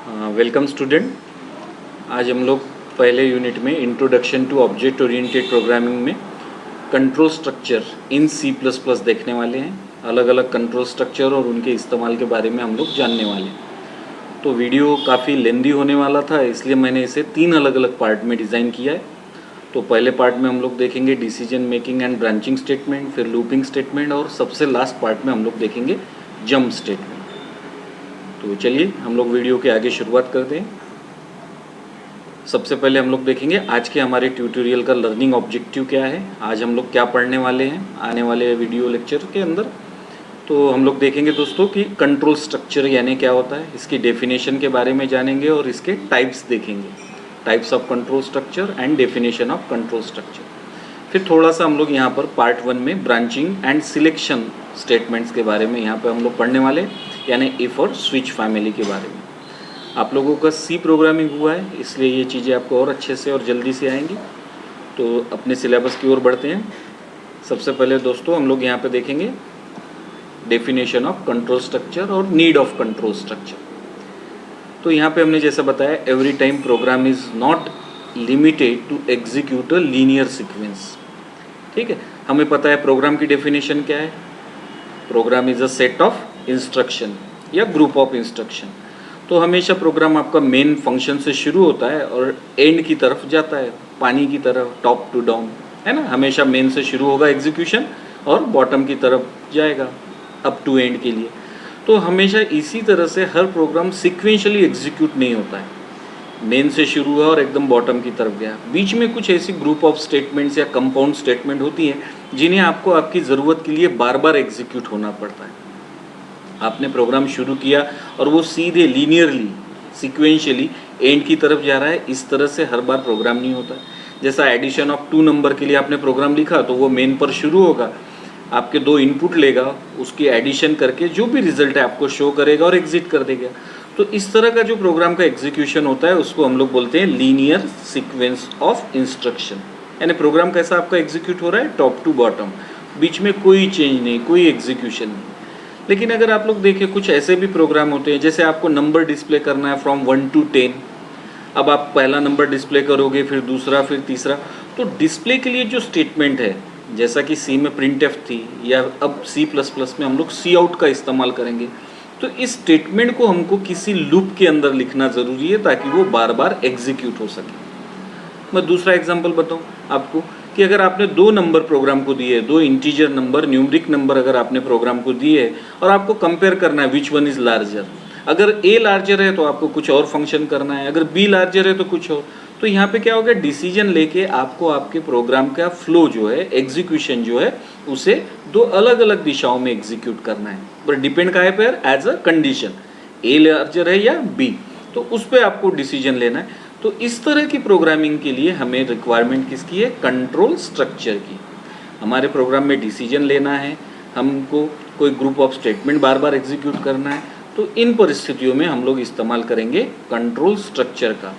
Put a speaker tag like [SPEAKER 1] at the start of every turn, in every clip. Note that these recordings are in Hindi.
[SPEAKER 1] Welcome student. आज हम लोग पहले यूनिट में introduction to object oriented programming में कंट्रोल स्ट्रक्चर इन C++ देखने वाले हैं। अलग अलग कंट्रोल स्ट्रक्चर और उनके इस्तेमाल के बारे में हम लोग जानने वाले हैं। तो वीडियो काफ़ी लेंदी होने वाला था, इसलिए मैंने इसे 3 अलग अलग पार्ट में डिज़ाइन किया है। तो पहले पार्ट में हम लोग देखेंगे decision making and branching statement, फिर लूपिंग स्टेटमेंट और सबसे लास्ट पार्ट में हम लोग देखेंगे जंप स्टेटमेंट। तो चलिए हम लोग वीडियो के आगे शुरुआत करते हैं। सबसे पहले हम लोग देखेंगे आज के हमारे ट्यूटोरियल का लर्निंग ऑब्जेक्टिव क्या है, आज हम लोग क्या पढ़ने वाले हैं आने वाले वीडियो लेक्चर के अंदर। तो हम लोग देखेंगे दोस्तों कि कंट्रोल स्ट्रक्चर यानी क्या होता है, इसकी डेफिनेशन के बारे में जानेंगे और इसके टाइप्स देखेंगे, types of control structure and definition of control structure. फिर थोड़ा सा हम लोग यहाँ पर पार्ट 1 में ब्रांचिंग एंड सिलेक्शन स्टेटमेंट्स के बारे में यहाँ पर हम लोग पढ़ने वाले, यानी इफ़ और स्विच फैमिली के बारे में। आप लोगों का सी प्रोग्रामिंग हुआ है, इसलिए ये चीज़ें आपको और अच्छे से और जल्दी से आएंगी। तो अपने सिलेबस की ओर बढ़ते हैं। सबसे पहले दोस्तों हम लोग यहाँ पे देखेंगे डेफिनेशन ऑफ कंट्रोल स्ट्रक्चर और नीड ऑफ कंट्रोल स्ट्रक्चर। तो यहाँ पे हमने जैसा बताया, every time program is not limited to execute a linear sequence. ठीक है, हमें पता है प्रोग्राम की डेफिनेशन क्या है। Program is a set of instruction या ग्रुप ऑफ इंस्ट्रक्शन। तो हमेशा प्रोग्राम आपका मेन फंक्शन से शुरू होता है और एंड की तरफ जाता है, पानी की तरफ, टॉप टू डाउन, है ना। हमेशा मेन से शुरू होगा एग्जीक्यूशन और बॉटम की तरफ जाएगा अप टू एंड के लिए। तो हमेशा इसी तरह से हर प्रोग्राम सिक्वेंशली एग्जीक्यूट नहीं होता है, मेन से शुरू हुआ और एकदम बॉटम की तरफ गया। बीच में कुछ ऐसी ग्रुप ऑफ स्टेटमेंट्स या कंपाउंड स्टेटमेंट होती हैं जिन्हें आपको आपकी ज़रूरत के लिए बार बार एग्जीक्यूट होना पड़ता है। आपने प्रोग्राम शुरू किया और वो सीधे लीनियरली सीक्वेंशियली एंड की तरफ जा रहा है, इस तरह से हर बार प्रोग्राम नहीं होता। जैसा एडिशन ऑफ 2 नंबर के लिए आपने प्रोग्राम लिखा तो वो मेन पर शुरू होगा, आपके 2 इनपुट लेगा, उसकी एडिशन करके जो भी रिजल्ट है आपको शो करेगा और एग्जिट कर देगा। तो इस तरह का जो प्रोग्राम का एग्जीक्यूशन होता है उसको हम लोग बोलते हैं लीनियर सीक्वेंस ऑफ इंस्ट्रक्शन। यानी प्रोग्राम कैसा आपका एग्जीक्यूट हो रहा है, टॉप टू बॉटम, बीच में कोई चेंज नहीं, कोई एग्जीक्यूशन नहीं। लेकिन अगर आप लोग देखें कुछ ऐसे भी प्रोग्राम होते हैं, जैसे आपको नंबर डिस्प्ले करना है फ्रॉम 1 to 10। अब आप पहला नंबर डिस्प्ले करोगे, फिर दूसरा, फिर तीसरा। तो डिस्प्ले के लिए जो स्टेटमेंट है, जैसा कि सी में प्रिंटएफ थी या अब C++ में हम लोग सी आउट का इस्तेमाल करेंगे, तो इस स्टेटमेंट को हमको किसी लूप के अंदर लिखना ज़रूरी है ताकि वो बार बार एग्जीक्यूट हो सके। मैं दूसरा एग्जांपल बताऊं आपको कि अगर आपने 2 नंबर प्रोग्राम को दिए, 2 इंटीजर नंबर, न्यूमरिक नंबर अगर आपने प्रोग्राम को दिए और आपको कंपेयर करना है विच वन इज़ लार्जर। अगर A लार्जर है तो आपको कुछ और फंक्शन करना है, अगर B लार्जर है तो कुछ और। तो यहाँ पे क्या होगा, डिसीजन लेके आपको आपके प्रोग्राम का फ्लो जो है, एग्जीक्यूशन जो है, उसे 2 अलग अलग दिशाओं में एग्जीक्यूट करना है। पर डिपेंड कहाँ है पर as a condition, A larger है या B, तो उस पर आपको डिसीजन लेना है। तो इस तरह की प्रोग्रामिंग के लिए हमें रिक्वायरमेंट किसकी है, कंट्रोल स्ट्रक्चर की। हमारे प्रोग्राम में डिसीजन लेना है, हमको कोई group of statement bar bar execute करना है, तो इन परिस्थितियों में हम लोग इस्तेमाल करेंगे कंट्रोल स्ट्रक्चर का।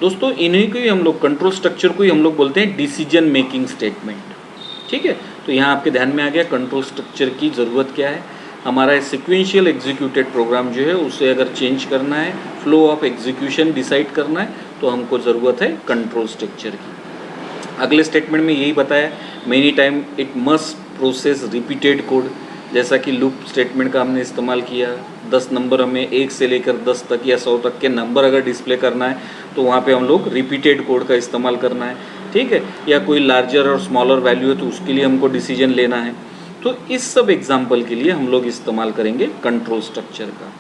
[SPEAKER 1] दोस्तों इन्हीं को ही हम लोग, कंट्रोल स्ट्रक्चर को ही हम लोग बोलते हैं डिसीजन मेकिंग स्टेटमेंट। ठीक है, तो यहाँ आपके ध्यान में आ गया कंट्रोल स्ट्रक्चर की ज़रूरत क्या है। हमारा सिक्वेंशियल एग्जीक्यूटेड प्रोग्राम जो है उसे अगर चेंज करना है, फ्लो ऑफ एग्जीक्यूशन डिसाइड करना है, तो हमको ज़रूरत है कंट्रोल स्ट्रक्चर की। अगले स्टेटमेंट में यही बताया, many time it must process repeated code. जैसा कि लूप स्टेटमेंट का हमने इस्तेमाल किया, 10 नंबर हमें 1 से लेकर 10 तक या 100 तक के नंबर अगर डिस्प्ले करना है तो वहाँ पे हम लोग रिपीटेड कोड का इस्तेमाल करना है। ठीक है, या कोई लार्जर और स्मॉलर वैल्यू है तो उसके लिए हमको डिसीजन लेना है। तो इस सब एग्जाम्पल के लिए हम लोग इस्तेमाल करेंगे कंट्रोल स्ट्रक्चर का।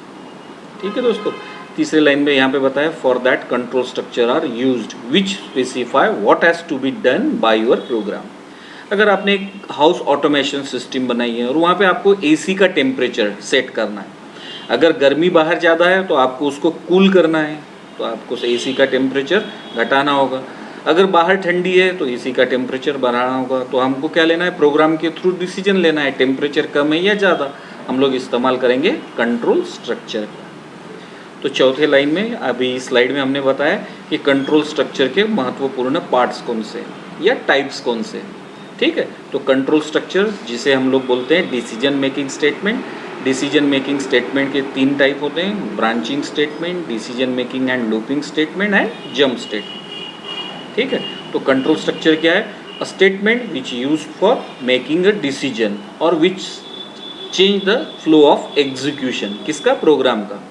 [SPEAKER 1] ठीक है दोस्तों, तीसरे लाइन में यहाँ पे बताया, for that control structure are used which specify what has to be done by your program. अगर आपने एक हाउस ऑटोमेशन सिस्टम बनाई है और वहाँ पे आपको AC का टेम्परेचर सेट करना है, अगर गर्मी बाहर ज़्यादा है तो आपको उसको कूल करना है, तो आपको AC का टेम्परेचर घटाना होगा। अगर बाहर ठंडी है तो AC का टेम्परेचर बढ़ाना होगा। तो हमको क्या लेना है, प्रोग्राम के थ्रू डिसीजन लेना है, टेम्परेचर कम है या ज़्यादा। हम लोग इस्तेमाल करेंगे कंट्रोल स्ट्रक्चर का। तो चौथे लाइन में, अभी स्लाइड में हमने बताया कि कंट्रोल स्ट्रक्चर के महत्वपूर्ण पार्ट्स कौन से या टाइप्स कौन से। ठीक है, तो कंट्रोल स्ट्रक्चर जिसे हम लोग बोलते हैं decision making statement, decision making statement के 3 टाइप होते हैं, branching statement, decision making and looping statement and jump statement. ठीक है, तो कंट्रोल स्ट्रक्चर क्या है? A statement which use for making a decision और which change the flow of execution, किसका? प्रोग्राम का।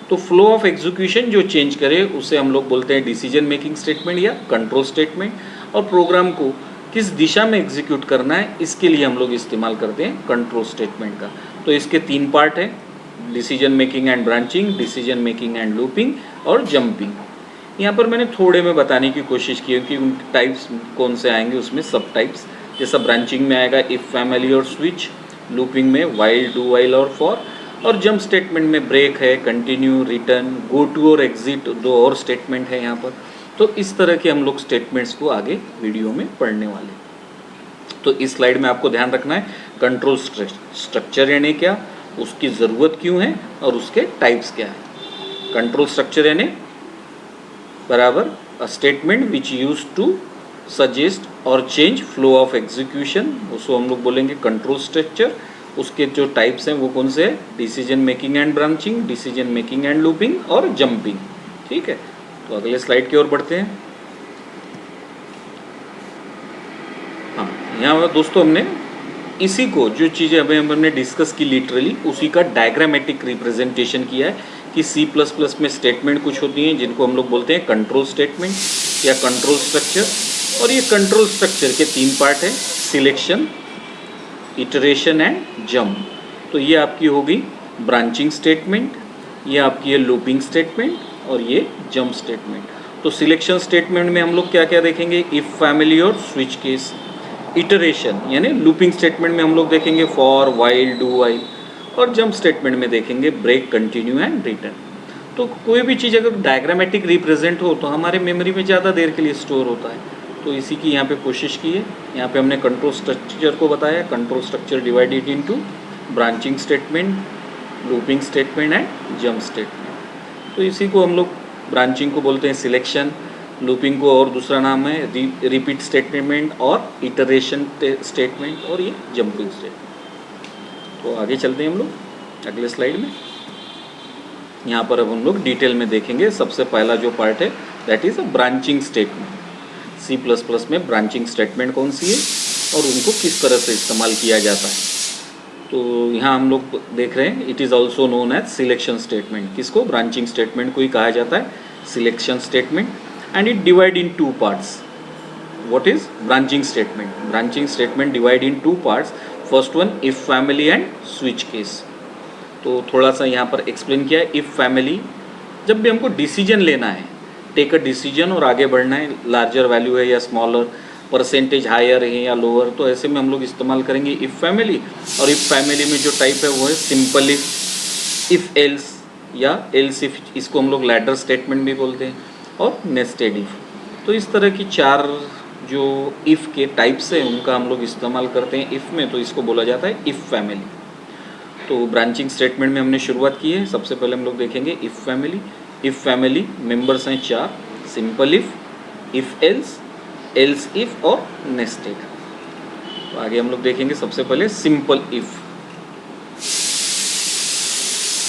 [SPEAKER 1] तो फ्लो ऑफ एग्जीक्यूशन जो चेंज करे उसे हम लोग बोलते हैं डिसीजन मेकिंग स्टेटमेंट या कंट्रोल स्टेटमेंट, और प्रोग्राम को किस दिशा में एग्जीक्यूट करना है इसके लिए हम लोग इस्तेमाल करते हैं कंट्रोल स्टेटमेंट का। तो इसके 3 पार्ट हैं, decision making and branching, decision making and looping और जंपिंग। यहाँ पर मैंने थोड़े में बताने की कोशिश की है कि उन टाइप्स कौन से आएंगे, उसमें सब टाइप्स, जैसा ब्रांचिंग में आएगा इफ़, फैमिली और स्विच, लूपिंग में वाइल, डू वाइल और फॉर, और जंप स्टेटमेंट में ब्रेक है, कंटिन्यू, रिटर्न, गो टू और एग्जिट, 2 और स्टेटमेंट है यहाँ पर। तो इस तरह के हम लोग स्टेटमेंट्स को आगे वीडियो में पढ़ने वाले। तो इस स्लाइड में आपको ध्यान रखना है कंट्रोल स्ट्रक्चर यानी क्या, उसकी ज़रूरत क्यों है और उसके टाइप्स क्या है। कंट्रोल स्ट्रक्चर यानी बराबर a statement which use to suggest और चेंज फ्लो ऑफ एग्जीक्यूशन, उसको हम लोग बोलेंगे कंट्रोल स्ट्रक्चर। उसके जो टाइप्स हैं वो कौन से हैं? Decision making and branching, decision making and looping और जंपिंग। ठीक है, तो अगले स्लाइड की ओर बढ़ते हैं। हाँ, यहाँ दोस्तों हमने इसी को जो चीज़ें अभी हमने डिस्कस की लिटरली उसी का डायग्रामेटिक रिप्रेजेंटेशन किया है कि C++ में स्टेटमेंट कुछ होती हैं जिनको हम लोग बोलते हैं कंट्रोल स्टेटमेंट या कंट्रोल स्ट्रक्चर। और ये कंट्रोल स्ट्रक्चर के 3 पार्ट हैं, सिलेक्शन, इटरेशन एंड जंप। तो ये आपकी होगी ब्रांचिंग स्टेटमेंट, ये आपकी है लूपिंग स्टेटमेंट और ये जंप स्टेटमेंट। तो सिलेक्शन स्टेटमेंट में हम लोग क्या क्या देखेंगे? इफ़, फैमिली और स्विच केस। इटरेशन यानी लूपिंग स्टेटमेंट में हम लोग देखेंगे फॉर, वाइल, डू वाइल, और जंप स्टेटमेंट में देखेंगे ब्रेक, कंटिन्यू एंड रिटर्न। तो कोई भी चीज़ अगर डायग्रामेटिक रिप्रेजेंट हो तो हमारे मेमोरी में ज़्यादा देर के लिए स्टोर होता है, तो इसी की यहाँ पे कोशिश की है। यहाँ पे हमने कंट्रोल स्ट्रक्चर को बताया, control structure divided into branching statement, looping statement and jump statement. तो इसी को हम लोग ब्रांचिंग को बोलते हैं सिलेक्शन, लूपिंग को और दूसरा नाम है रिपीट स्टेटमेंट और इटरेशन स्टेटमेंट, और ये जंपिंग स्टेटमेंट। तो आगे चलते हैं हम लोग अगले स्लाइड में। यहाँ पर अब हम लोग डिटेल में देखेंगे। सबसे पहला जो पार्ट है that is a branching statement. C++ में ब्रांचिंग स्टेटमेंट कौन सी है और उनको किस तरह से इस्तेमाल किया जाता है। तो यहाँ हम लोग देख रहे हैं it is also known as selection statement. किसको? ब्रांचिंग स्टेटमेंट को ही कहा जाता है selection statement. And it divide in 2 parts. What is branching statement? Branching statement divide in 2 parts. First one if, family and switch case. तो थोड़ा सा यहाँ पर एक्सप्लेन किया है। इफ़ फैमिली, जब भी हमको डिसीजन लेना है, टेक अ डिसीजन और आगे बढ़ना है, लार्जर वैल्यू है या स्मॉलर, परसेंटेज हायर है या लोअर, तो ऐसे में हम लोग इस्तेमाल करेंगे इफ़ फैमिली। और इफ़ फैमिली में जो टाइप है वो है सिंपल इफ़ एल्स या एल्स इफ, इसको हम लोग लैडर स्टेटमेंट भी बोलते हैं, और नेस्टेड इफ़। तो इस तरह की 4 जो इफ़ के टाइप्स हैं उनका हम लोग इस्तेमाल करते हैं इफ़ में, तो इसको बोला जाता है इफ़ फैमिली। तो ब्रांचिंग स्टेटमेंट में हमने शुरुआत की है। सबसे पहले हम लोग देखेंगे if family. If family members हैं 4, simple if else, else if और नेस्टेड। तो आगे हम लोग देखेंगे सबसे पहले सिंपल इफ़।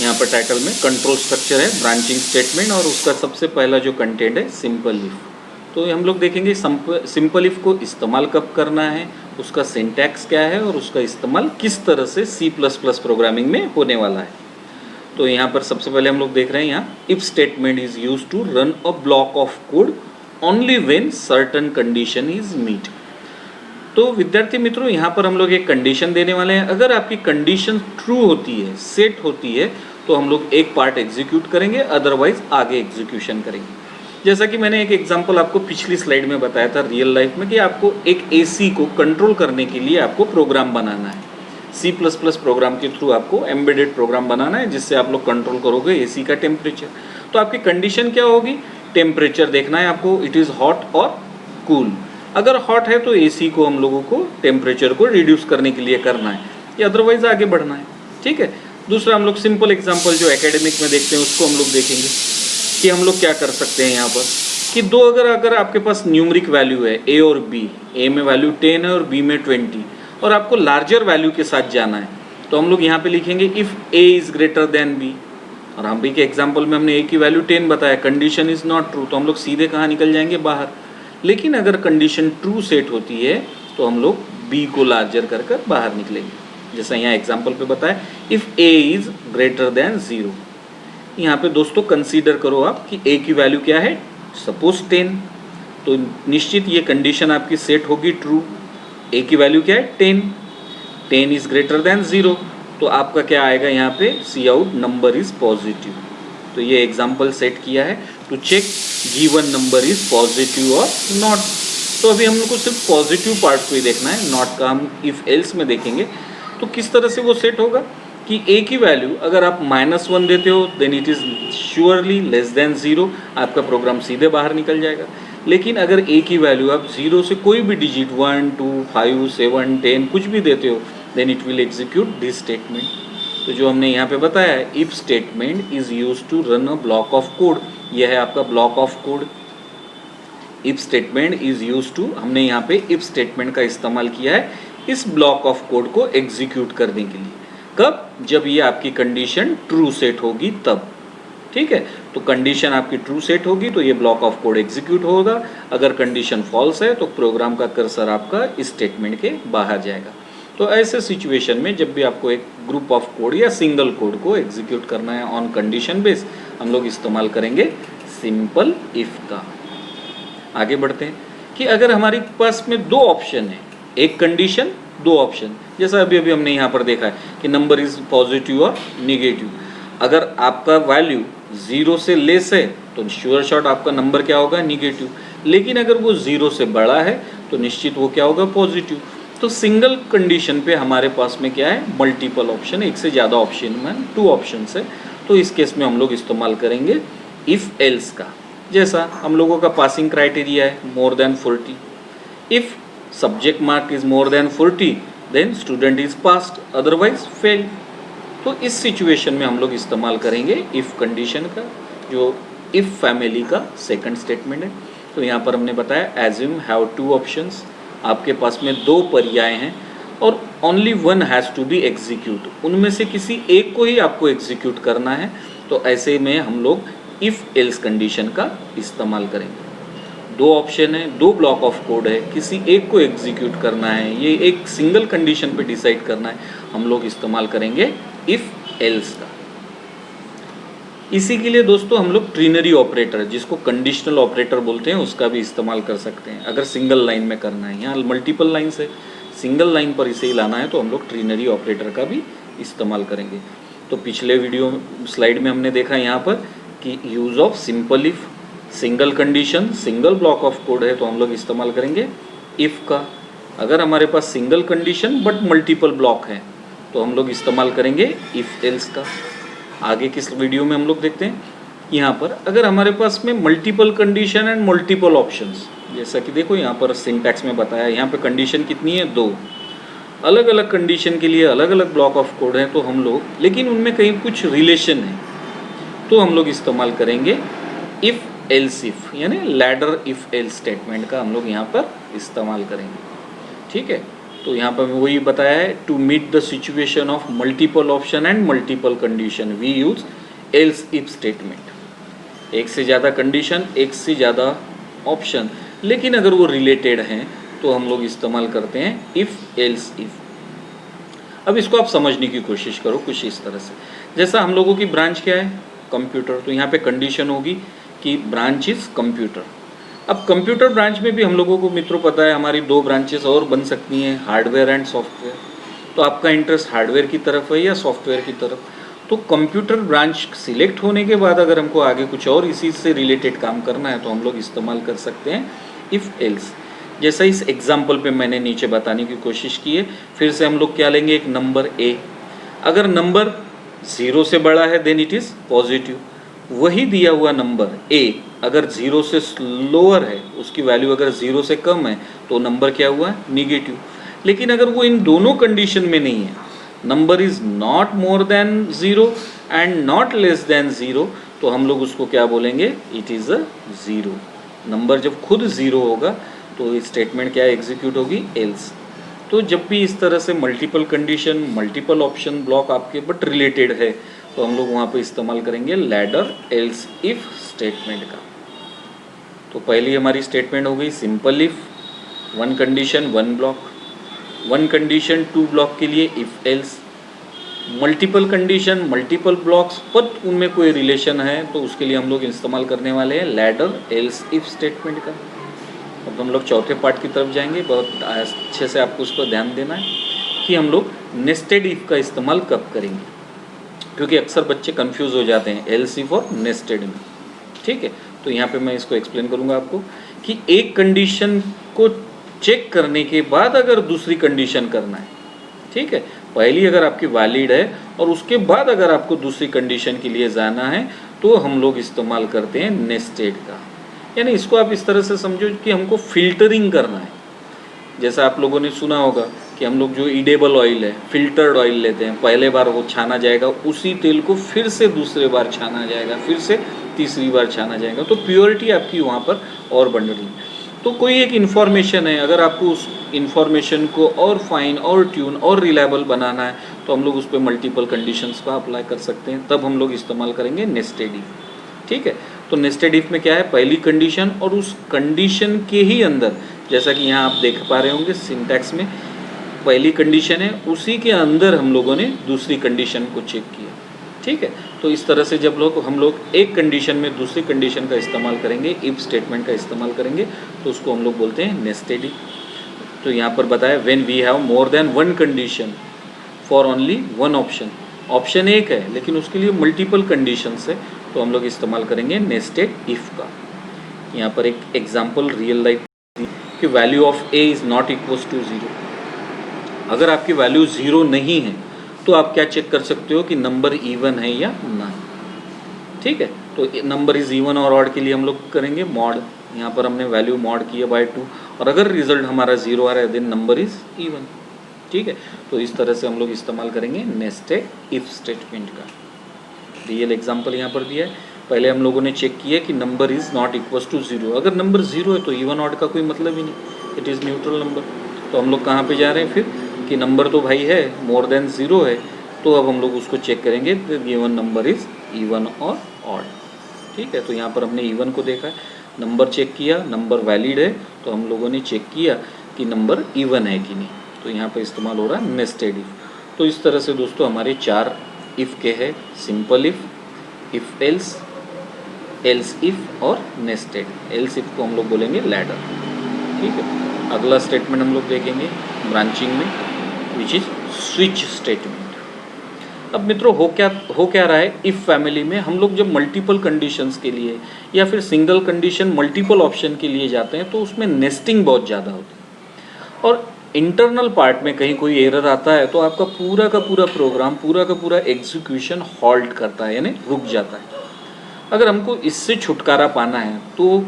[SPEAKER 1] यहाँ पर टाइटल में कंट्रोल स्ट्रक्चर है ब्रांचिंग स्टेटमेंट और उसका सबसे पहला जो कंटेंट है सिंपल इफ़। तो हम लोग देखेंगे सिंपल इफ़ को इस्तेमाल कब करना है, उसका सिंटैक्स क्या है और उसका इस्तेमाल किस तरह से C++ प्रोग्रामिंग में होने वाला है। तो यहाँ पर सबसे पहले हम लोग देख रहे हैं यहाँ if statement is use to run a block of code only when certain condition is meet. तो विद्यार्थी मित्रों यहाँ पर हम लोग एक कंडीशन देने वाले हैं। अगर आपकी कंडीशन ट्रू होती है, सेट होती है, तो हम लोग एक पार्ट एग्जीक्यूट करेंगे, अदरवाइज आगे एग्जीक्यूशन करेंगे। जैसा कि मैंने एक एग्जांपल आपको पिछली स्लाइड में बताया था रियल लाइफ में कि आपको एक एसी को कंट्रोल करने के लिए आपको प्रोग्राम बनाना है। C++ प्रोग्राम के थ्रू आपको एम्बेडेड प्रोग्राम बनाना है जिससे आप लोग कंट्रोल करोगे एसी का टेम्परेचर। तो आपकी कंडीशन क्या होगी? टेम्परेचर देखना है आपको, इट इज़ हॉट और कूल। अगर हॉट है तो एसी को हम लोगों को टेम्परेचर को रिड्यूस करने के लिए करना है या अदरवाइज आगे बढ़ना है। ठीक है। दूसरा हम लोग सिंपल एग्जांपल जो एकेडमिक में देखते हैं उसको हम लोग देखेंगे कि हम लोग क्या कर सकते हैं यहाँ पर कि दो अगर आपके पास न्यूमरिक वैल्यू है ए और बी, ए में वैल्यू 10 है और बी में 20, और आपको लार्जर वैल्यू के साथ जाना है, तो हम लोग यहाँ पे लिखेंगे if a is greater than b, और हम भी के एग्जाम्पल में हमने a की वैल्यू 10 बताया, कंडीशन इज़ नॉट ट्रू, तो हम लोग सीधे कहाँ निकल जाएंगे, बाहर। लेकिन अगर कंडीशन ट्रू सेट होती है तो हम लोग b को लार्जर कर कर बाहर निकलेंगे। जैसा यहाँ एग्जाम्पल पे बताया, if a is greater than 0। यहाँ पे दोस्तों कंसीडर करो आप कि a की वैल्यू क्या है, सपोज 10, तो निश्चित ये कंडीशन आपकी सेट होगी ट्रू। a की वैल्यू क्या है, 10 इज़ ग्रेटर देन 0, तो आपका क्या आएगा यहाँ पे, C out number is positive. तो ये एग्जाम्पल सेट किया है to check given number is positive और नॉट। तो अभी हम लोग को सिर्फ पॉजिटिव पार्ट को ही देखना है, नॉट का हम इफ़ एल्स में देखेंगे। तो किस तरह से वो सेट होगा कि a की वैल्यू अगर आप -1 देते हो then it is surely less than 0, आपका प्रोग्राम सीधे बाहर निकल जाएगा। लेकिन अगर a की वैल्यू आप 0 से कोई भी डिजिट 1, 2, 5, 7, 10 कुछ भी देते हो then it will execute this statement. तो जो हमने यहाँ पे बताया है, if statement is use to run a block of code, यह है आपका block of code. If statement is use to, हमने यहाँ पे इफ स्टेटमेंट का इस्तेमाल किया है इस ब्लॉक ऑफ कोड को एग्जीक्यूट करने के लिए। कब, जब ये आपकी कंडीशन ट्रू सेट होगी तब। ठीक है, तो कंडीशन आपकी ट्रू सेट होगी तो ये ब्लॉक ऑफ कोड एग्जीक्यूट होगा। अगर कंडीशन फॉल्स है तो प्रोग्राम का कर्सर आपका इस स्टेटमेंट के बाहर जाएगा। तो ऐसे सिचुएशन में जब भी आपको एक ग्रुप ऑफ कोड या सिंगल कोड को एग्जीक्यूट करना है ऑन कंडीशन बेस, हम लोग इस्तेमाल करेंगे सिंपल इफ का। आगे बढ़ते हैं कि अगर हमारे पास में दो ऑप्शन है, एक कंडीशन दो ऑप्शन, जैसा अभी अभी हमने यहाँ पर देखा है कि नंबर इज पॉजिटिव और निगेटिव। अगर आपका वैल्यू 0 से लेस है तो श्योर शॉट आपका नंबर क्या होगा, निगेटिव। लेकिन अगर वो 0 से बड़ा है तो निश्चित वो क्या होगा, पॉजिटिव। तो सिंगल कंडीशन पे हमारे पास में क्या है, मल्टीपल ऑप्शन, एक से ज़्यादा ऑप्शन में 2 ऑप्शन है। तो इस केस में हम लोग इस्तेमाल करेंगे इफ़ एल्स का। जैसा हम लोगों का पासिंग क्राइटेरिया है more than 40, if subject mark is more than 40 then student is passed, otherwise failed. तो इस सिचुएशन में हम लोग इस्तेमाल करेंगे इफ़ कंडीशन का, जो इफ़ फैमिली का सेकंड स्टेटमेंट है। तो यहाँ पर हमने बताया एज्यूम हैव 2 ऑप्शंस, आपके पास में 2 पर्याय हैं और only one has to be execute, उनमें से किसी एक को ही आपको एग्जीक्यूट करना है। तो ऐसे में हम लोग इफ़ एल्स कंडीशन का इस्तेमाल करेंगे। 2 ऑप्शन है, 2 ब्लॉक ऑफ कोड है, किसी एक को एग्जीक्यूट करना है, ये एक सिंगल कंडीशन पे डिसाइड करना है, हम लोग इस्तेमाल करेंगे इफ़ एल्स का। इसी के लिए दोस्तों हम लोग ट्रिनरी ऑपरेटर, जिसको कंडीशनल ऑपरेटर बोलते हैं, उसका भी इस्तेमाल कर सकते हैं अगर सिंगल लाइन में करना है। यहाँ मल्टीपल लाइन से सिंगल लाइन पर इसे ही लाना है तो हम लोग ट्रिनरी ऑपरेटर का भी इस्तेमाल करेंगे। तो पिछले वीडियो स्लाइड में हमने देखा यहाँ पर कि use of simple if, single condition single block of code है तो हम लोग इस्तेमाल करेंगे इफ़ का। अगर हमारे पास single condition but multiple block है तो हम लोग इस्तेमाल करेंगे इफ़ एल्स का। आगे किस वीडियो में हम लोग देखते हैं, यहाँ पर अगर हमारे पास में multiple condition and multiple options, जैसा कि देखो यहाँ पर सिंटैक्स में बताया, यहाँ पे कंडीशन कितनी है, 2 अलग अलग कंडीशन के लिए अलग अलग ब्लॉक ऑफ कोड हैं। तो हम लोग, लेकिन उनमें कहीं कुछ रिलेशन है तो हम लोग इस्तेमाल करेंगे इफ़ एल्स इफ़, यानी लैडर इफ़ एल्स स्टेटमेंट का हम लोग यहाँ पर इस्तेमाल करेंगे। ठीक है, तो यहाँ पर वही बताया है, to meet the situation of multiple option and multiple condition we use else if statement. एक से ज़्यादा कंडीशन, एक से ज़्यादा ऑप्शन, लेकिन अगर वो रिलेटेड हैं तो हम लोग इस्तेमाल करते हैं इफ़ एल्स इफ। अब इसको आप समझने की कोशिश करो कुछ इस तरह से, जैसा हम लोगों की ब्रांच क्या है, कंप्यूटर, तो यहाँ पे कंडीशन होगी कि ब्रांच इज कंप्यूटर। अब कंप्यूटर ब्रांच में भी हम लोगों को मित्रों पता है हमारी 2 ब्रांचेस और बन सकती हैं, हार्डवेयर एंड सॉफ्टवेयर। तो आपका इंटरेस्ट हार्डवेयर की तरफ है या सॉफ्टवेयर की तरफ। तो कंप्यूटर ब्रांच सिलेक्ट होने के बाद अगर हमको आगे कुछ और इसी से रिलेटेड काम करना है तो हम लोग इस्तेमाल कर सकते हैं इफ़ एल्स। जैसा इस एग्जाम्पल पे मैंने नीचे बताने की कोशिश की है, फिर से हम लोग क्या लेंगे, एक नंबर ए। अगर नंबर 0 से बड़ा है देन इट इज़ पॉजिटिव। वही दिया हुआ नंबर ए अगर 0 से लोअर है, उसकी वैल्यू अगर 0 से कम है तो नंबर क्या हुआ, निगेटिव। लेकिन अगर वो इन दोनों कंडीशन में नहीं है, number is not more than 0 and not less than 0, तो हम लोग उसको क्या बोलेंगे, इट इज़ अ 0। नंबर जब खुद 0 होगा तो स्टेटमेंट क्या एग्जीक्यूट होगी, एल्स। तो जब भी इस तरह से multiple condition, multiple option block आपके बट रिलेटेड है, तो हम लोग वहाँ पे इस्तेमाल करेंगे लैडर एल्स इफ स्टेटमेंट का। तो पहली हमारी स्टेटमेंट हो गई simple if, one condition one block, one condition two block के लिए if else, multiple condition multiple blocks but उनमें कोई रिलेशन है तो उसके लिए हम लोग इस्तेमाल करने वाले हैं लैडर एल्स इफ स्टेटमेंट का। अब हम लोग चौथे पार्ट की तरफ जाएंगे। बहुत अच्छे से आपको उस पर ध्यान देना है कि हम लोग नेस्टेड इफ का इस्तेमाल कब करेंगे, क्योंकि अक्सर बच्चे कंफ्यूज हो जाते हैं एल्स इफ और नेस्टेड में। ठीक है, तो यहाँ पे मैं इसको एक्सप्लेन करूँगा आपको कि एक कंडीशन को चेक करने के बाद अगर दूसरी कंडीशन करना है, ठीक है, पहली अगर आपकी वैलिड है और उसके बाद अगर आपको दूसरी कंडीशन के लिए जाना है तो हम लोग इस्तेमाल करते हैं नेस्टेड का। यानी इसको आप इस तरह से समझो कि हमको फिल्टरिंग करना है। जैसा आप लोगों ने सुना होगा कि हम लोग जो ईडेबल ऑयल है, फिल्टर्ड ऑयल लेते हैं, पहले बार वो छाना जाएगा, उसी तेल को फिर से दूसरे बार छाना जाएगा, फिर से तीसरी बार छाना जाएगा, तो प्योरिटी आपकी वहाँ पर और बढ़ रही है। तो कोई एक इन्फॉर्मेशन है, अगर आपको उस इन्फॉर्मेशन को और फाइन और ट्यून और रिलायबल बनाना है तो हम लोग उस पर मल्टीपल कंडीशंस का अप्लाई कर सकते हैं, तब हम लोग इस्तेमाल करेंगे नेस्टेड इफ। ठीक है, तो नेस्टेड इफ में क्या है, पहली कंडीशन और उस कंडीशन के ही अंदर, जैसा कि यहाँ आप देख पा रहे होंगे सिंटैक्स में, पहली कंडीशन है उसी के अंदर हम लोगों ने दूसरी कंडीशन को चेक किया। ठीक है, तो इस तरह से जब हम लोग एक कंडीशन में दूसरी कंडीशन का इस्तेमाल करेंगे, इफ स्टेटमेंट का इस्तेमाल करेंगे, तो उसको हम लोग बोलते हैं नेस्टेड इफ। तो यहाँ पर बताया when we have more than one condition for only one option, option एक है लेकिन उसके लिए मल्टीपल कंडीशंस है, तो हम लोग इस्तेमाल करेंगे नेस्टेड इफ का। यहाँ पर एक एग्जाम्पल रियल लाइफ कि value of A is not equals to 0। अगर आपकी वैल्यू 0 नहीं है तो आप क्या चेक कर सकते हो कि नंबर इवन है या नहीं। ठीक है, तो नंबर इज इवन और ऑड के लिए हम लोग करेंगे मॉड। यहाँ पर हमने वैल्यू मॉड किया बाय 2 और अगर रिजल्ट हमारा 0 आ रहा है देन नंबर इज इवन। ठीक है, तो इस तरह से हम लोग इस्तेमाल करेंगे नेस्टेड इफ स्टेटमेंट का। रियल एग्जाम्पल यहाँ पर दिया है। पहले हम लोगों ने चेक किया कि number is not equals to 0। अगर नंबर 0 है तो इवन ऑड का कोई मतलब ही नहीं, इट इज़ न्यूट्रल नंबर। तो हम लोग कहाँ पे जा रहे हैं फिर कि नंबर तो भाई है मोर देन 0 है, तो अब हम लोग उसको चेक करेंगे गिवन नंबर इज इवन और ऑड। ठीक है, तो यहाँ पर हमने इवन को देखा है, नंबर चेक किया, नंबर वैलिड है, तो हम लोगों ने चेक किया कि नंबर इवन है कि नहीं, तो यहाँ पर इस्तेमाल हो रहा है नेस्टेड इफ। तो इस तरह से दोस्तों हमारे 4 इफ़ के हैं, simple if else, else if और नेस्टेड। एल्स इफ को हम लोग बोलेंगे लैडर। ठीक है, अगला स्टेटमेंट हम लोग देखेंगे ब्रांचिंग में, विच इज स्विच स्टेटमेंट। अब मित्रों हो क्या रहा है, इफ फैमिली में हम लोग जब मल्टीपल कंडीशंस के लिए या फिर सिंगल कंडीशन मल्टीपल ऑप्शन के लिए जाते हैं तो उसमें नेस्टिंग बहुत ज़्यादा होती है और इंटरनल पार्ट में कहीं कोई एरर आता है तो आपका पूरा का पूरा प्रोग्राम, पूरा का पूरा एग्जीक्यूशन हॉल्ट करता है, यानी रुक जाता है। अगर हमको इससे छुटकारा पाना है तो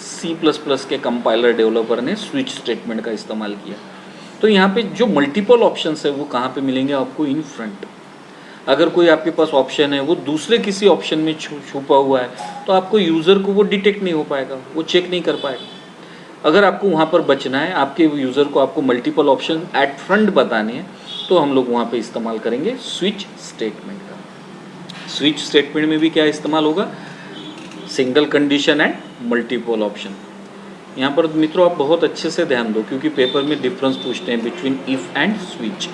[SPEAKER 1] C++ के कंपाइलर डेवलपर ने स्विच स्टेटमेंट का इस्तेमाल किया। तो यहाँ पे जो मल्टीपल ऑप्शंस है वो कहाँ पे मिलेंगे आपको, इन फ्रंट। अगर कोई आपके पास ऑप्शन है वो दूसरे किसी ऑप्शन में छुपा हुआ है तो आपको यूज़र को वो डिटेक्ट नहीं हो पाएगा, वो चेक नहीं कर पाएगा। अगर आपको वहाँ पर बचना है, आपके यूज़र को आपको मल्टीपल ऑप्शन एट फ्रंट बताने हैं, तो हम लोग वहाँ पे इस्तेमाल करेंगे स्विच स्टेटमेंट का। स्विच स्टेटमेंट में भी क्या इस्तेमाल होगा, single condition and multiple option. यहाँ पर मित्रों आप बहुत अच्छे से ध्यान दो क्योंकि पेपर में डिफरेंस पूछते हैं between if and switch.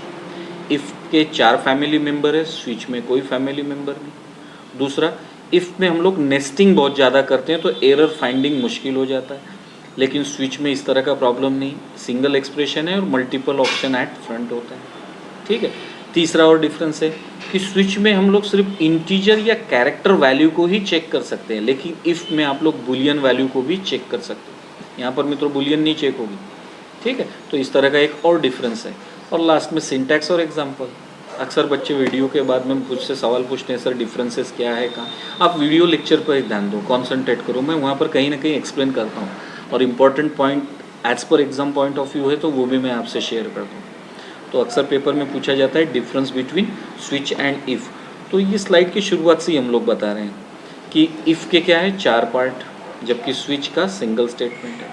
[SPEAKER 1] If के 4 फैमिली मेम्बर है, स्विच में कोई फैमिली मेम्बर नहीं। दूसरा, इफ़ में हम लोग नेस्टिंग बहुत ज़्यादा करते हैं तो एरर फाइंडिंग मुश्किल हो जाता है, लेकिन स्विच में इस तरह का प्रॉब्लम नहीं, सिंगल एक्सप्रेशन है और मल्टीपल ऑप्शन एट फ्रंट होता है। ठीक है, तीसरा और डिफरेंस है कि स्विच में हम लोग सिर्फ इंटीजर या कैरेक्टर वैल्यू को ही चेक कर सकते हैं, लेकिन इफ़ में आप लोग बुलियन वैल्यू को भी चेक कर सकते हैं। यहाँ पर मित्रों बुलियन नहीं चेक होगी। ठीक है, तो इस तरह का एक और डिफरेंस है। और लास्ट में सिंटैक्स और एग्जाम्पल। अक्सर बच्चे वीडियो के बाद में मुझसे सवाल पूछते हैं, सर डिफरेंसेस क्या है कहाँ। आप वीडियो लेक्चर पर ही ध्यान दो, कॉन्सेंट्रेट करो, मैं वहाँ पर कहीं ना कहीं एक्सप्लेन करता हूँ और important point as per exam point of view है तो वो भी मैं आपसे शेयर करता हूँ। तो अक्सर पेपर में पूछा जाता है difference between switch and if. तो ये स्लाइड की शुरुआत से ही हम लोग बता रहे हैं कि इफ़ के क्या है 4 पार्ट, जबकि स्विच का सिंगल स्टेटमेंट है।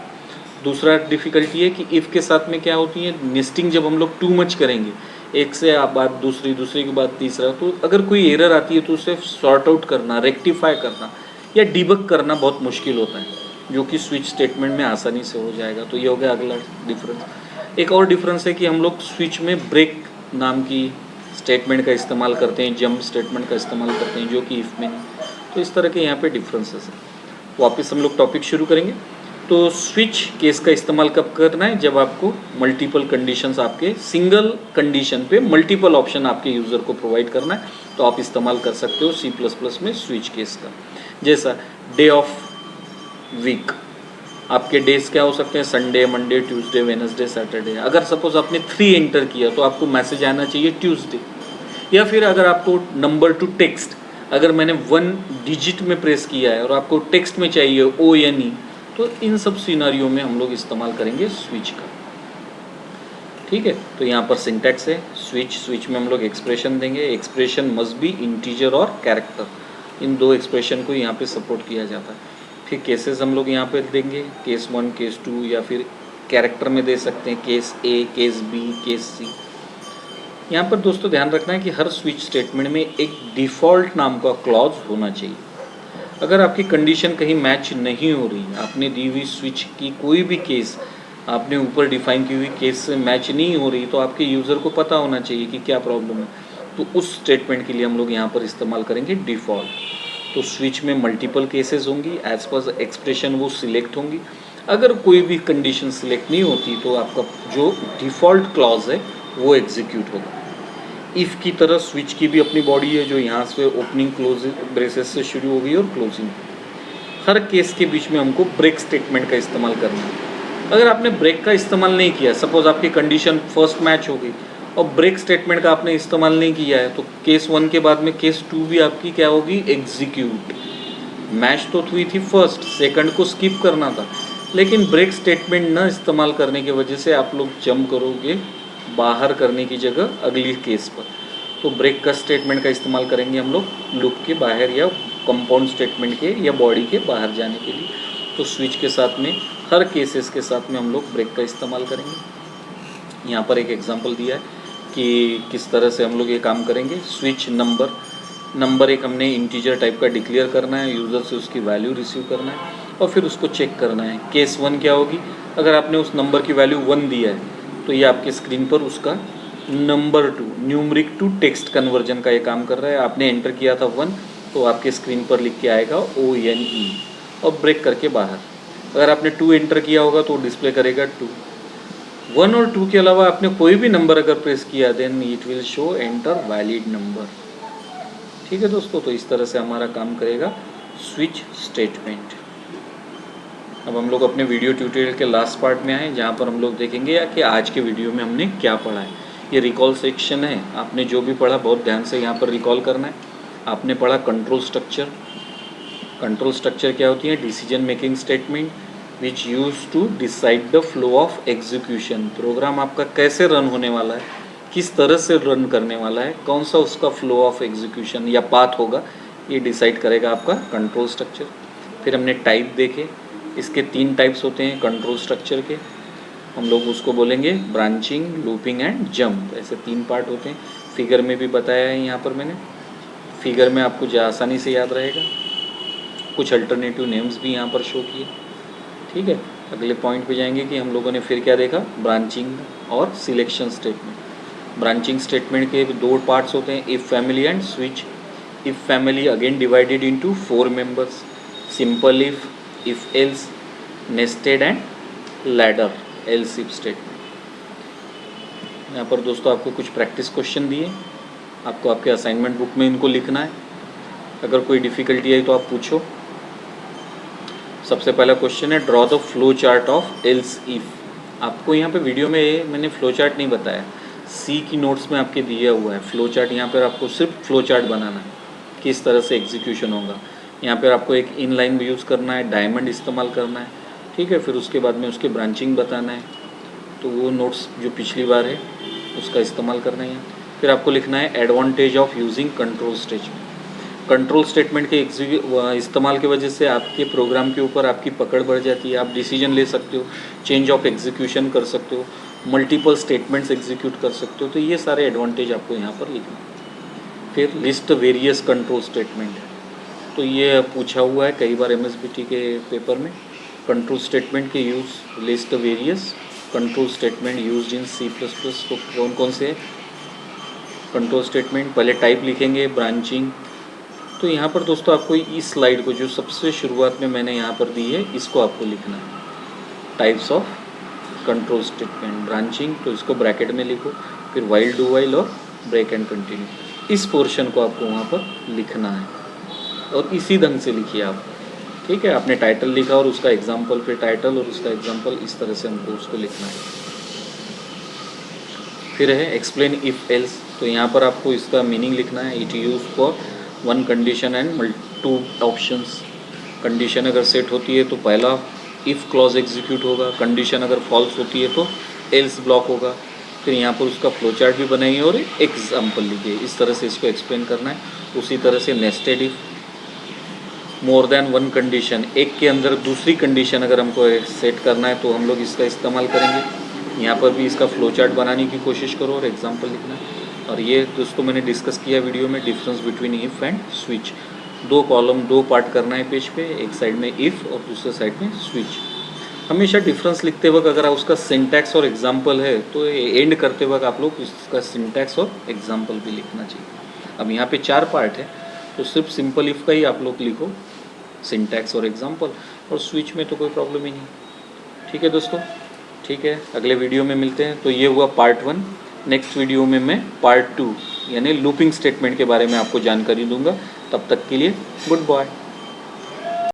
[SPEAKER 1] दूसरा डिफ़िकल्टी है कि इफ़ के साथ में क्या होती है, नेस्टिंग जब हम लोग टू मच करेंगे, एक से आप बात दूसरी, दूसरी के बाद तीसरा, तो अगर कोई एरर आती है तो उसे सॉर्ट आउट करना, रेक्टिफाई करना या डिबग करना बहुत मुश्किल होता है, जो कि स्विच स्टेटमेंट में आसानी से हो जाएगा। तो ये हो गया अगला डिफरेंस। एक और डिफरेंस है कि हम लोग स्विच में ब्रेक नाम की स्टेटमेंट का इस्तेमाल करते हैं, जंप स्टेटमेंट का इस्तेमाल करते हैं, जो कि इफ़ में नहीं। तो इस तरह के यहाँ पे डिफरेंसेस हैं। वापस हम लोग टॉपिक शुरू करेंगे। तो स्विच केस का इस्तेमाल कब करना है, जब आपको मल्टीपल कंडीशंस, आपके सिंगल कंडीशन पे मल्टीपल ऑप्शन आपके यूज़र को प्रोवाइड करना है, तो आप इस्तेमाल कर सकते हो C++ में स्विच केस का। जैसा डे ऑफ वीक, आपके डेज क्या हो सकते हैं, Sunday, Monday, Tuesday, Wednesday, Saturday. अगर सपोज आपने 3 एंटर किया तो आपको मैसेज आना चाहिए ट्यूसडे। या फिर अगर आपको नंबर टू टेक्स्ट, अगर मैंने 1 डिजिट में प्रेस किया है और आपको टेक्स्ट में चाहिए ONE, तो इन सब सिनारियों में हम लोग इस्तेमाल करेंगे स्विच का। ठीक है, तो यहाँ पर सिंटैक्स है स्विच में हम लोग एक्सप्रेशन देंगे। एक्सप्रेशन मस्ट बी इंटीजर और कैरेक्टर, इन दो एक्सप्रेशन को यहाँ पे सपोर्ट किया जाता है। फिर केसेस हम लोग यहाँ पे देंगे, केस 1, केस 2, या फिर कैरेक्टर में दे सकते हैं case A, case B, case C। यहाँ पर दोस्तों ध्यान रखना है कि हर स्विच स्टेटमेंट में एक डिफ़ॉल्ट नाम का क्लॉज होना चाहिए। अगर आपकी कंडीशन कहीं मैच नहीं हो रही, आपने दी हुई स्विच की कोई भी केस, आपने ऊपर डिफाइन की हुई केस से मैच नहीं हो रही, तो आपके यूज़र को पता होना चाहिए कि क्या प्रॉब्लम है। तो उस स्टेटमेंट के लिए हम लोग यहाँ पर इस्तेमाल करेंगे डिफ़ॉल्ट। तो स्विच में मल्टीपल केसेस होंगी, एज पर एक्सप्रेशन वो सिलेक्ट होंगी। अगर कोई भी कंडीशन सिलेक्ट नहीं होती तो आपका जो डिफ़ॉल्ट क्लॉज है वो एग्जीक्यूट होगा। इफ़ की तरह स्विच की भी अपनी बॉडी है, जो यहाँ से ओपनिंग क्लोजिंग ब्रेसेस से शुरू होगी और क्लोजिंग। हर केस के बीच में हमको ब्रेक स्टेटमेंट का इस्तेमाल करना है। अगर आपने ब्रेक का इस्तेमाल नहीं किया, सपोज आपकी कंडीशन फर्स्ट मैच हो गई और ब्रेक स्टेटमेंट का आपने इस्तेमाल नहीं किया है, तो केस 1 के बाद में केस 2 भी आपकी क्या होगी, एग्जीक्यूट। मैच तो हुई थी फर्स्ट, सेकंड को स्किप करना था, लेकिन ब्रेक स्टेटमेंट न इस्तेमाल करने की वजह से आप लोग जंप करोगे बाहर करने की जगह अगली केस पर। तो ब्रेक का स्टेटमेंट का इस्तेमाल करेंगे हम लोग लूप के बाहर या कंपाउंड स्टेटमेंट के या बॉडी के बाहर जाने के लिए। तो स्विच के साथ में हर केसेस के साथ में हम लोग ब्रेक का इस्तेमाल करेंगे। यहाँ पर एक एग्जांपल दिया है कि किस तरह से हम लोग ये काम करेंगे। स्विच नंबर एक हमने इंटीजर टाइप का डिक्लेयर करना है, यूज़र से उसकी वैल्यू रिसीव करना है और फिर उसको चेक करना है। केस 1 क्या होगी, अगर आपने उस नंबर की वैल्यू 1 दिया है तो ये आपके स्क्रीन पर उसका number 2 numeric to text conversion का ये काम कर रहा है। आपने एंटर किया था 1, तो आपके स्क्रीन पर लिख के आएगा ONE और ब्रेक करके बाहर। अगर आपने 2 एंटर किया होगा तो डिस्प्ले करेगा 2। 1 और 2 के अलावा आपने कोई भी नंबर अगर प्रेस किया then it will show enter valid number. ठीक है दोस्तों, तो इस तरह से हमारा काम करेगा स्विच स्टेटमेंट। अब हम लोग अपने वीडियो ट्यूटोरियल के लास्ट पार्ट में आए, जहाँ पर हम लोग देखेंगे कि आज के वीडियो में हमने क्या पढ़ा है। ये रिकॉल सेक्शन है, आपने जो भी पढ़ा बहुत ध्यान से यहाँ पर रिकॉल करना है। आपने पढ़ा कंट्रोल स्ट्रक्चर। कंट्रोल स्ट्रक्चर क्या होती है, decision making statement which use to decide the flow of execution. Program आपका कैसे रन होने वाला है, किस तरह से रन करने वाला है, कौन सा उसका फ्लो ऑफ एग्जीक्यूशन या पाथ होगा, ये डिसाइड करेगा आपका कंट्रोल स्ट्रक्चर। फिर हमने टाइप देखे, इसके 3 टाइप्स होते हैं कंट्रोल स्ट्रक्चर के। हम लोग उसको बोलेंगे ब्रांचिंग, लूपिंग एंड जंप। ऐसे 3 पार्ट होते हैं। फिगर में भी बताया है यहाँ पर मैंने, फिगर में आपको जो आसानी से याद रहेगा। कुछ अल्टरनेटिव नेम्स भी यहाँ पर शो किए। ठीक है, अगले पॉइंट पे जाएंगे कि हम लोगों ने फिर क्या देखा, ब्रांचिंग और सिलेक्शन स्टेटमेंट। ब्रांचिंग स्टेटमेंट के 2 पार्ट्स होते हैं, if family and switch. If family again divided into 4 members, simple if else, nested and ladder, else if statement. यहाँ पर दोस्तों आपको कुछ प्रैक्टिस क्वेश्चन दिए, आपको आपके असाइनमेंट बुक में इनको लिखना है। अगर कोई डिफ़िकल्टी आई तो आप पूछो। सबसे पहला क्वेश्चन है, draw the flow chart of else if. आपको यहाँ पे वीडियो में मैंने फ्लो चार्ट नहीं बताया, सी की नोट्स में आपके दिया हुआ है फ्लो चार्ट। यहाँ पर आपको सिर्फ फ्लो चार्ट बनाना है, किस तरह से एग्जीक्यूशन होगा। यहाँ पर आपको एक इन लाइन यूज़ करना है, डायमंड इस्तेमाल करना है। ठीक है, फिर उसके बाद में उसके ब्रांचिंग बताना है, तो वो नोट्स जो पिछली बार है उसका इस्तेमाल करना है। फिर आपको लिखना है advantage of using control statement. Control statement के इस्तेमाल की वजह से आपके प्रोग्राम के ऊपर आपकी पकड़ बढ़ जाती है, आप डिसीजन ले सकते हो, चेंज ऑफ एग्जीक्यूशन कर सकते हो, मल्टीपल स्टेटमेंट्स एग्जीक्यूट कर सकते हो। तो ये सारे एडवांटेज आपको यहाँ पर लिखना है। फिर लिस्ट वेरियस कंट्रोल स्टेटमेंट है, तो ये पूछा हुआ है कई बार एमएसबीटी के पेपर में। कंट्रोल स्टेटमेंट के use, list various control statement used in C++। तो कौन कौन से कंट्रोल स्टेटमेंट, पहले टाइप लिखेंगे, ब्रांचिंग। तो यहाँ पर दोस्तों आपको इस स्लाइड को जो सबसे शुरुआत में मैंने यहाँ पर दी है, इसको आपको लिखना है। Types of control statement, branching, तो इसको ब्रैकेट में लिखो, फिर वाइल, डू वाइल और ब्रेक एंड कंटिन्यू। इस पोर्शन को आपको वहाँ पर लिखना है और इसी ढंग से लिखिए आप, ठीक है। आपने टाइटल लिखा और उसका एग्जाम्पल, फिर टाइटल और उसका एग्जाम्पल, इस तरह से हमको उसको लिखना है। फिर है एक्सप्लेन इफ एल्स, तो यहाँ पर आपको इसका मीनिंग लिखना है। It use for one condition and two options. Condition अगर सेट होती है तो पहला इफ़ क्लॉज एग्जीक्यूट होगा, कंडीशन अगर फॉल्स होती है तो एल्स ब्लॉक होगा। फिर यहाँ पर उसका फ्लो चार्ट भी बनाइए और एग्जाम्पल लिखिए, इस तरह से इसको एक्सप्लेन करना है। उसी तरह से nested if, more than one condition, एक के अंदर दूसरी कंडीशन अगर हमको सेट करना है तो हम लोग इसका इस्तेमाल करेंगे। यहाँ पर भी इसका फ्लो चार्ट बनाने की कोशिश करो और एग्जाम्पल लिखना है। और ये दोस्तों मैंने डिस्कस किया वीडियो में, difference between if and switch. दो कॉलम, दो पार्ट करना है पेज पे, एक साइड में इफ़ और दूसरे साइड में स्विच। हमेशा डिफरेंस लिखते वक्त अगर उसका सिंटैक्स और एग्जाम्पल है तो एंड करते वक्त आप लोग इसका सिंटैक्स और एग्जाम्पल भी लिखना चाहिए। अब यहाँ पे 4 पार्ट है तो सिर्फ सिंपल इफ़ का ही आप लोग लिखो, सिंटैक्स और एग्जाम्पल, और स्विच में तो कोई प्रॉब्लम ही नहीं। ठीक है दोस्तों, ठीक है, अगले वीडियो में मिलते हैं। तो ये हुआ पार्ट 1। नेक्स्ट वीडियो में मैं पार्ट 2 यानी लूपिंग स्टेटमेंट के बारे में आपको जानकारी दूंगा। तब तक के लिए गुड बाय।